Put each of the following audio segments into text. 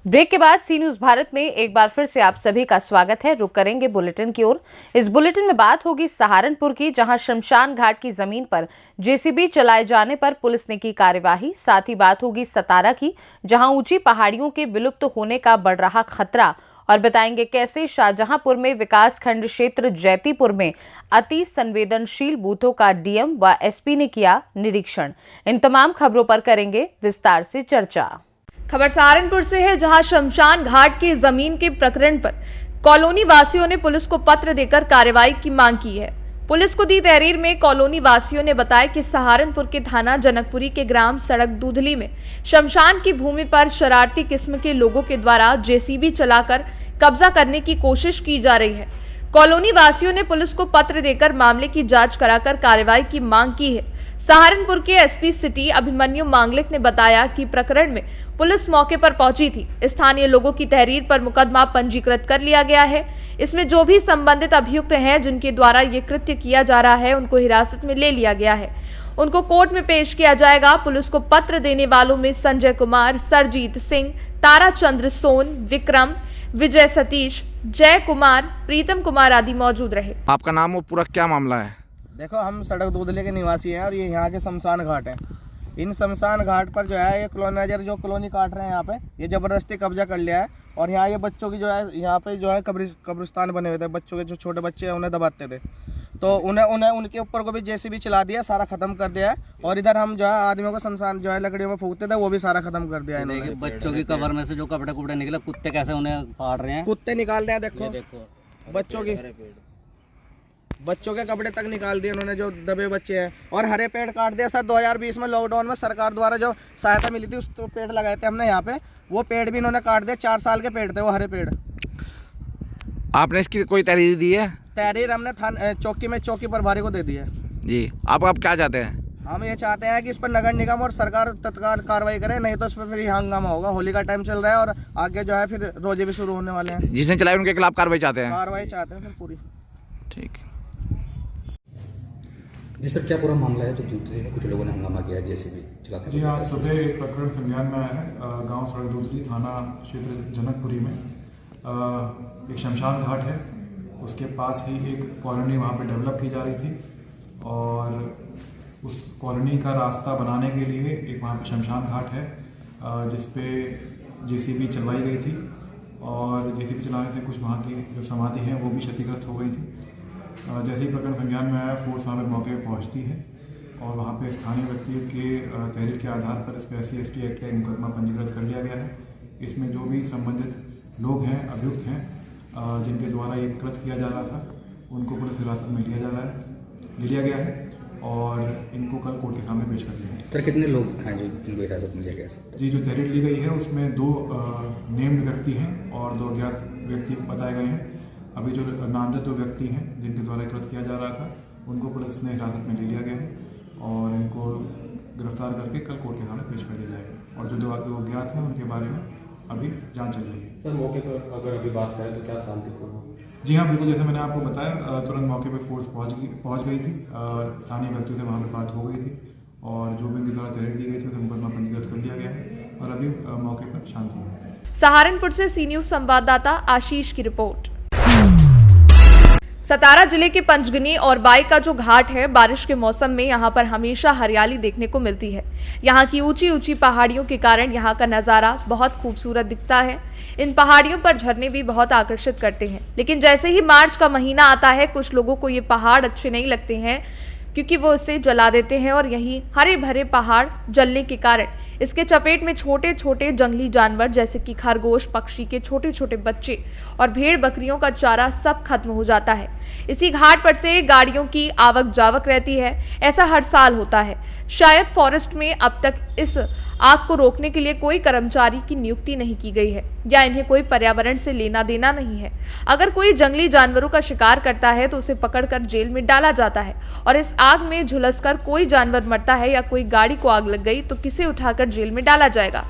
Break के बाद सी news Bharat में एक बार फिर से आप सभी का स्वागत है। रुक करेंगे बुलेटिन की ओर। इस बुलेटिन में बात होगी सहारनपुर की, जहां शमशान घाट की जमीन पर जेसीबी चलाए जाने पर पुलिस ने की कार्यवाही। साथ ही बात होगी सतारा की, जहां ऊंची पहाड़ियों के विलुप्त होने का बढ़ रहा खतरा, और बताएंगे कैसे शाहजहांपुर में विकास खंड क्षेत्र जैतीपुर में अति संवेदनशील बूथों का डीएम व एसपी ने किया निरीक्षण। इन तमाम खबरों पर करेंगे विस्तार से चर्चा। खबर सहारनपुर से है, जहां शमशान घाट की जमीन के प्रकरण पर कॉलोनी वासियों ने पुलिस को पत्र देकर कार्रवाई की मांग की है। पुलिस को दी तहरीर में कॉलोनी वासियों ने बताया कि सहारनपुर के थाना जनकपुरी के ग्राम सड़क दूधली में शमशान की भूमि पर शरारती किस्म के लोगों के द्वारा जेसीबी चलाकर कब्जा करने की कोशिश की जा रही है। कॉलोनी वासियों ने पुलिस को पत्र देकर मामले की जांच कराकर कार्रवाई की मांग की है। सहारनपुर के एसपी सिटी अभिमन्यु मांगलिक ने बताया कि प्रकरण में पुलिस मौके पर पहुंची थी। स्थानीय लोगों की तहरीर पर मुकदमा पंजीकृत कर लिया गया है। इसमें जो भी संबंधित अभियुक्त हैं जिनके द्वारा ये कृत्य किया जा रहा है, उनको हिरासत में ले लिया गया है। उनको कोर्ट में पेश किया जाएगा। पुलिस को पत्र देने वालों में संजय कुमार, सरजीत सिंह, ताराचंद्र सोन, विक्रम, विजय सतीश, जय कुमार, प्रीतम कुमार आदि मौजूद रहे। आपका नाम और पूरा क्या मामला है? देखो, हम सड़क दूधले के निवासी हैं और ये यहाँ के शमशान घाट है। इन शमशान घाट पर जो है ये कॉलोनाइजर जो कॉलोनी काट रहे हैं यहाँ पे, ये ज़बरदस्ती कब्जा कर लिया है। और यहाँ ये बच्चों की जो है यहाँ पे जो है कब्रिस्तान बने हुए थे। बच्चों के जो छोटे बच्चे हैं उन्हें दबाते थे, तो उन्हें उनके ऊपर को भी जेसीबी चला दिया, सारा खत्म कर दिया है। और इधर हम जो है आदमियों को शमशान जो है लकड़ियों में फूकते थे, वो भी सारा खत्म कर दिया है। बच्चों की कब्र में से जो कपड़े कुपड़े निकले, कुत्ते कैसे उन्हें फाड़ रहे हैं, कुत्ते निकाल रहे हैं। देखो बच्चों के कपड़े तक निकाल दिए उन्होंने, जो दबे बच्चे हैं। और हरे पेड़ काट दिया सर। 2020 में लॉकडाउन में सरकार द्वारा जो सहायता मिली थी, उस तो पेड़ लगाए थे हमने यहाँ पे, वो पेड़ भी इन्होंने काट दिया। 4 साल के पेड़ थे वो हरे पेड़। आपने इसकी कोई तहरीर दी है? तहरीर हमने चौकी प्रभारी को दे दी है जी। आप क्या चाहते हैं? हम ये चाहते हैं कि इस पर नगर निगम और सरकार तत्काल कार्रवाई करे, नहीं तो इस पर फिर हंगामा होगा। होली का टाइम चल रहा है और आगे जो है फिर रोजे भी शुरू होने वाले हैं। जिसने चलाई उनके खिलाफ कार्रवाई चाहते हैं? कार्रवाई चाहते हैं सर पूरी। ठीक। जी सर, क्या पूरा मामला है जो दूसरे में कुछ लोगों ने हंगामा किया जेसीबी चलाते? जी, आज सुबह एक प्रकरण संज्ञान में आया है। गांव सड़क दूधली थाना क्षेत्र जनकपुरी में एक शमशान घाट है, उसके पास ही एक कॉलोनी वहाँ पे डेवलप की जा रही थी। और उस कॉलोनी का रास्ता बनाने के लिए एक वहाँ पे शमशान घाट है, जिस पे जेसीबी चलवाई गई थी। और जेसीबी चलाने से कुछ वहाँ की जो समाधि है वो भी क्षतिग्रस्त हो गई थी। जैसे ही प्रकरण संज्ञान में आया, फोर्स वहाँ पर मौके पर पहुँचती है और वहाँ पे स्थानीय व्यक्ति के तहरीर के आधार पर इस पर SC/ST एक्ट का मुकदमा पंजीकृत कर लिया गया है। इसमें जो भी संबंधित लोग हैं, अभियुक्त हैं, जिनके द्वारा ये कृत्य किया जा रहा था, उनको पुलिस हिरासत में ले लिया गया है और इनको कल कोर्ट के सामने पेश कर दिया गया। सर, कितने लोग हैं जो जिनको हिरासत में लिया गया? जी, जो तहरीर ली गई है उसमें 2 नेम्ड व्यक्ति हैं और 2 अज्ञात व्यक्ति बताए गए हैं। अभी जो नामजद 2 व्यक्ति हैं जिनके द्वारा कृत्य किया जा रहा था, उनको पुलिस ने हिरासत में ले लिया गया है और इनको गिरफ्तार करके कल कोर्ट के सामने पेश कर दिया जाएगा। और जो 2 अज्ञात हैं उनके बारे में अभी जांच चल रही है। सर, मौके पर अगर अभी बात करें तो क्या शांतिपूर्ण? जी हाँ, बिल्कुल। जैसे मैंने आपको बताया, तुरंत मौके पर फोर्स पहुंच गई थी। स्थानीय व्यक्तियों से वहाँ पर बात हो गई थी और जो भी उनके द्वारा तहरीर दी गई थी उसे मुकदमा पंजीकृत कर लिया गया है और अभी मौके पर शांति है। सहारनपुर से सी न्यूज संवाददाता आशीष की रिपोर्ट। सतारा जिले के पंचगनी और बाई का जो घाट है, बारिश के मौसम में यहाँ पर हमेशा हरियाली देखने को मिलती है। यहाँ की ऊंची ऊंची पहाड़ियों के कारण यहाँ का नज़ारा बहुत खूबसूरत दिखता है। इन पहाड़ियों पर झरने भी बहुत आकर्षित करते हैं। लेकिन जैसे ही मार्च का महीना आता है, कुछ लोगों को ये पहाड़ अच्छे नहीं लगते हैं, क्योंकि वो इसे जला देते हैं। और यही हरे भरे पहाड़ जलने के कारण इसके चपेट में छोटे छोटे जंगली जानवर जैसे कि खरगोश, पक्षी के छोटे छोटे बच्चे और भेड़ बकरियों का चारा सब खत्म हो जाता है। इसी घाट पर से गाड़ियों की आवक जावक रहती है। ऐसा हर साल होता है। शायद फॉरेस्ट में अब तक इस आग को रोकने के लिए कोई कर्मचारी की नियुक्ति नहीं की गई है या इन्हें कोई पर्यावरण से लेना देना नहीं है। अगर कोई जंगली जानवरों का शिकार करता है तो उसे पकड़कर जेल में डाला जाता है और इस आग में झुलसकर कोई जानवर मरता है या कोई गाड़ी को आग लग गई तो किसे उठाकर जेल में डाला जाएगा।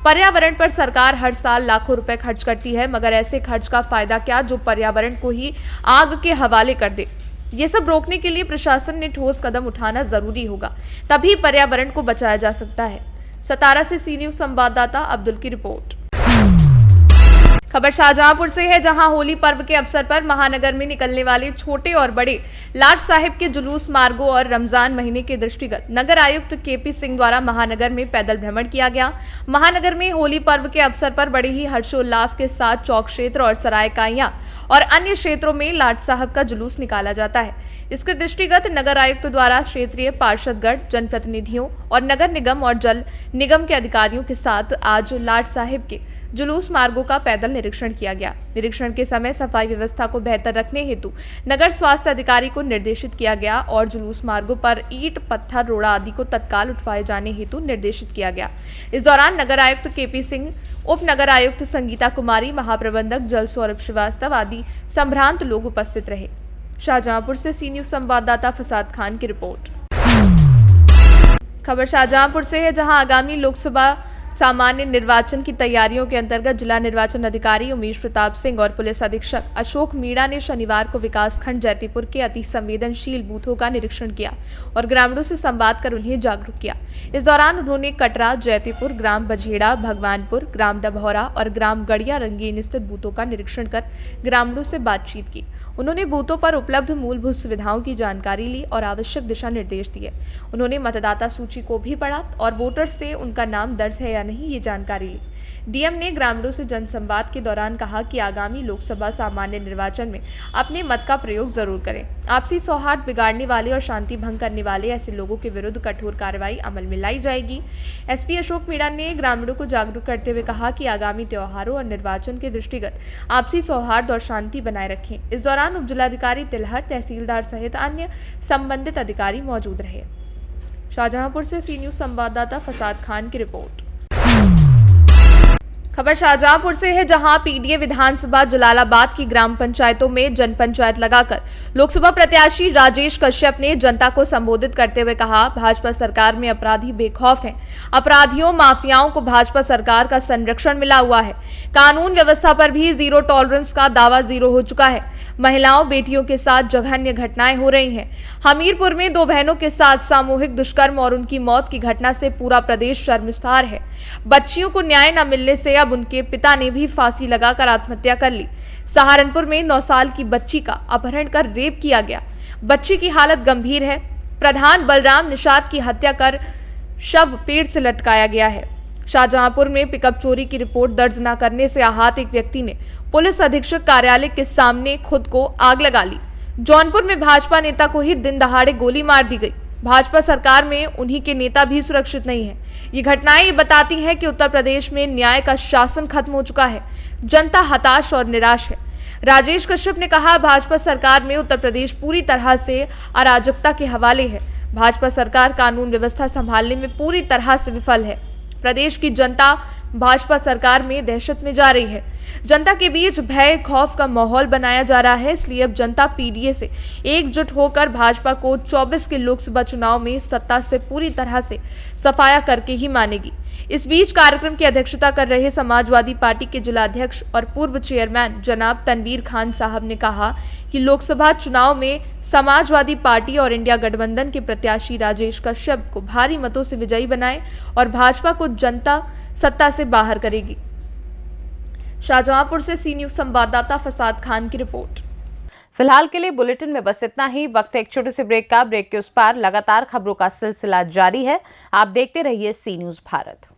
पर्यावरण पर सरकार हर साल लाखों रुपए खर्च करती है, मगर ऐसे खर्च का फायदा क्या जो पर्यावरण को ही आग के हवाले कर दे। ये सब रोकने के लिए प्रशासन ने ठोस कदम उठाना जरूरी होगा, तभी पर्यावरण को बचाया जा सकता है। सतारा से सी न्यूज संवाददाता अब्दुल की रिपोर्ट। खबर शाहजहांपुर से है, जहां होली पर्व के अवसर पर महानगर में निकलने वाले छोटे और बड़े लाट साहिब के जुलूस मार्गों और रमजान महीने के दृष्टिगत नगर आयुक्त केपी सिंह द्वारा महानगर में पैदल भ्रमण किया गया। महानगर में होली पर्व के अवसर पर बड़े ही हर्षोल्लास के साथ चौक क्षेत्र और सराय काइयां और अन्य क्षेत्रों में लाट साहब का जुलूस निकाला जाता है। इसके दृष्टिगत नगर आयुक्त द्वारा क्षेत्रीय पार्षदगण, जनप्रतिनिधियों और नगर निगम और जल निगम के अधिकारियों के साथ आज लाट साहिब के जुलूस मार्गों का पैदल निरीक्षण किया गया। निरीक्षण के समय सफाई व्यवस्था को बेहतर रखने हेतु नगर स्वास्थ्य अधिकारी को निर्देशित किया गया और जुलूस मार्गों पर ईंट, पत्थर, रोड़ा आदि को तत्काल उठवाए जाने हेतु निर्देशित किया गया। इस दौरान नगर आयुक्त केपी सिंह, उप नगर आयुक्त संगीता कुमारी, महाप्रबंधक जल सौरभ श्रीवास्तव आदि संभ्रांत लोग उपस्थित रहे। शाहजहांपुर से सी न्यूज संवाददाता फसाद खान की रिपोर्ट। खबर शाहजहांपुर से है, जहां आगामी लोकसभा सामान्य निर्वाचन की तैयारियों के अंतर्गत जिला निर्वाचन अधिकारी उमेश प्रताप सिंह और पुलिस अधीक्षक अशोक मीणा ने शनिवार को विकासखंड जैतीपुर के अति संवेदनशील बूथों का निरीक्षण किया और ग्रामीणों से संवाद कर उन्हें जागरूक किया। इस दौरान उन्होंने कटरा, जैतीपुर, ग्राम बझेड़ा, भगवानपुर, ग्राम डभौरा और ग्राम गड़िया रंगीन स्थित बूथों का निरीक्षण कर ग्रामीणों से बातचीत की। उन्होंने बूथों पर उपलब्ध मूलभूत सुविधाओं की जानकारी ली और आवश्यक दिशा निर्देश दिए। उन्होंने मतदाता सूची को भी पढ़ा और वोटर्स से उनका नाम दर्ज है या नहीं ये जानकारी ली। डीएम ने ग्रामीणों से जनसंवाद के दौरान कहा कि आगामी लोकसभा सामान्य निर्वाचन में अपने मत का प्रयोग जरूर करें। आपसी सौहार्द बिगाड़ने वाले और शांति भंग करने वाले ऐसे लोगों के विरुद्ध कठोर कार्रवाई अमल में लाई जाएगी। एसपी अशोक मीणा ने ग्रामीणों को जागरूक करते हुए कहा कि आगामी त्योहारों और निर्वाचन के दृष्टिगत आपसी सौहार्द और शांति बनाए रखें। इस दौरान उप जिलाधिकारी तिलहर, तहसीलदार सहित अन्य संबंधित अधिकारी मौजूद रहे। शाहजहांपुर से सी न्यूज संवाददाता फसाद खान की रिपोर्ट। खबर शाहजहांपुर से है, जहां पीडीए विधानसभा जलालाबाद की ग्राम पंचायतों में जनपंचायत लगाकर लोकसभा प्रत्याशी राजेश कश्यप ने जनता को संबोधित करते हुए कहा, भाजपा सरकार में अपराधी बेखौफ हैं। अपराधियों, माफियाओं को भाजपा सरकार का संरक्षण मिला हुआ है। कानून व्यवस्था पर भी जीरो टॉलरेंस का दावा जीरो हो चुका है। महिलाओं, बेटियों के साथ जघन्य घटनाएं हो रही हैं। हमीरपुर में 2 बहनों के साथ सामूहिक दुष्कर्म और उनकी मौत की घटना से पूरा प्रदेश शर्मसार है। बच्चियों को न्याय न मिलने से अब उनके पिता ने भी फांसी लगाकर आत्महत्या कर ली। सहारनपुर में 9 साल की बच्ची का अपहरण कर रेप किया गया। बच्ची की हालत गंभीर है। प्रधान बलराम निषाद की हत्या कर शव पेड़ से लटकाया गया है। शाहजहांपुर में पिकअप चोरी की रिपोर्ट दर्ज न करने से आहत एक व्यक्ति ने पुलिस अधीक्षक कार्यालय के सामने खुद को आग लगा ली। जौनपुर में भाजपा नेता को ही दिन दहाड़े गोली मार दी गई। भाजपा सरकार में उन्हीं के नेता भी सुरक्षित नहीं है। ये घटनाएं ये बताती हैं कि उत्तर प्रदेश में न्याय का शासन खत्म हो चुका है। जनता हताश और निराश है। राजेश कश्यप ने कहा, भाजपा सरकार में उत्तर प्रदेश पूरी तरह से अराजकता के हवाले है। भाजपा सरकार कानून व्यवस्था संभालने में पूरी तरह से विफल है। प्रदेश की जनता भाजपा सरकार में दहशत में जा रही है। जनता के बीच भय, खौफ का माहौल बनाया जा रहा है। इसलिए अब जनता पीडीए से एकजुट होकर भाजपा को 24 के लोकसभा चुनाव में सत्ता से पूरी तरह से सफाया करके ही मानेगी। इस बीच कार्यक्रम की अध्यक्षता कर रहे समाजवादी पार्टी के जिलाध्यक्ष और पूर्व चेयरमैन जनाब तनवीर खान साहब ने कहा कि लोकसभा चुनाव में समाजवादी पार्टी और इंडिया गठबंधन के प्रत्याशी राजेश कश्यप को भारी मतों से विजयी बनाए और भाजपा को जनता सत्ता से बाहर करेगी। शाहजहांपुर से सी न्यूज संवाददाता फसाद खान की रिपोर्ट। फिलहाल के लिए बुलेटिन में बस इतना ही। वक्त है एक छोटे से ब्रेक का। ब्रेक के उस पार लगातार खबरों का सिलसिला जारी है। आप देखते रहिए सी न्यूज भारत।